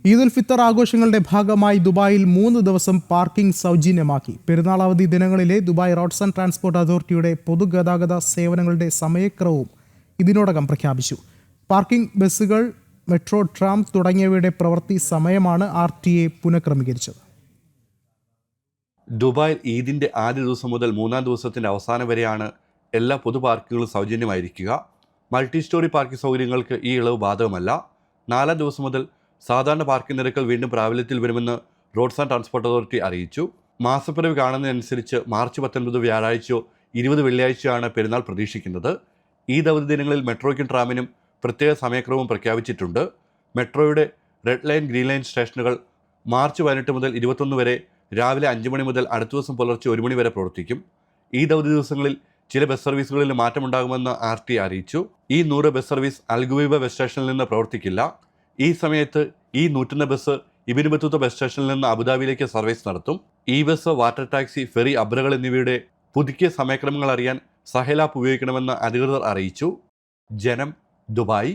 ഈദുൽ ഫിത്തർ ആഘോഷങ്ങളുടെ ഭാഗമായി ദുബായിൽ 3 ദിവസം പാർക്കിംഗ് സൗജന്യമാക്കി. പെരുന്നാൾ അവധി ദിനങ്ങളിലെ ദുബായ് റോഡ്സ് ആൻഡ് ട്രാൻസ്പോർട്ട് അതോറിറ്റിയുടെ പൊതുഗതാഗത സേവനങ്ങളുടെ സമയക്രമവും ഇതിനോടകം പ്രഖ്യാപിച്ചു. പാർക്കിംഗ്, ബസ്സുകൾ, മെട്രോ, ട്രാം തുടങ്ങിയവയുടെ പ്രവൃത്തി സമയമാണ് RTA പുനഃക്രമീകരിച്ചത്. ദുബായിൽ ഈദിന്റെ ആദ്യ ദിവസം മുതൽ 3-ാം ദിവസത്തിന്റെ അവസാനം വരെയാണ് എല്ലാ പൊതു പാർക്കുകളും സൗജന്യമായിരിക്കുക. മൾട്ടി സ്റ്റോറി പാർക്കിംഗ് സൗകര്യങ്ങൾക്ക് ഈ ഇളവ് ബാധകമല്ല. 4-ാം ദിവസം മുതൽ സാധാരണ പാർക്കിംഗ് നിരക്കുകൾ വീണ്ടും പ്രാബല്യത്തിൽ വരുമെന്ന് റോഡ്സ് ആൻഡ് ട്രാൻസ്പോർട്ട് അതോറിറ്റി അറിയിച്ചു. മാസപ്പിറവി കാണുന്നതനുസരിച്ച് മാർച്ച് 19 വ്യാഴാഴ്ചയോ 20 വെള്ളിയാഴ്ചയാണ് പെരുന്നാൾ പ്രതീക്ഷിക്കുന്നത്. ഈദ് അവധി ദിനങ്ങളിൽ മെട്രോയ്ക്കും ട്രാമിനും പ്രത്യേക സമയക്രമവും പ്രഖ്യാപിച്ചിട്ടുണ്ട്. മെട്രോയുടെ റെഡ് ലൈൻ, ഗ്രീൻ ലൈൻ സ്റ്റേഷനുകൾ മാർച്ച് 18 മുതൽ 21 വരെ രാവിലെ 5 മണി മുതൽ അടുത്ത ദിവസം പുലർച്ചെ 1 മണി വരെ പ്രവർത്തിക്കും. ഈദ് അവധി ദിവസങ്ങളിൽ ചില ബസ് സർവീസുകളിൽ മാറ്റമുണ്ടാകുമെന്ന് RTA അറിയിച്ചു. ഈ 100 ബസ് സർവീസ് അൽഗുവൈബ ബസ് സ്റ്റേഷനിൽ നിന്ന് പ്രവർത്തിക്കില്ല. ഈ സമയത്ത് ഈ 101 ബസ് ഇബ്ൻ ബത്തൂത്ത ബസ് സ്റ്റേഷനിൽ നിന്ന് അബുദാബിയിലേക്ക് സർവീസ് നടത്തും. ഈ ബസ്, വാട്ടർ ടാക്സി, ഫെറി, അബ്രകൾ എന്നിവയുടെ പുതുക്കിയ സമയക്രമങ്ങൾ അറിയാൻ സഹൽ ആപ്പ് ഉപയോഗിക്കണമെന്ന് അധികൃതർ അറിയിച്ചു. ജനം, ദുബായ്.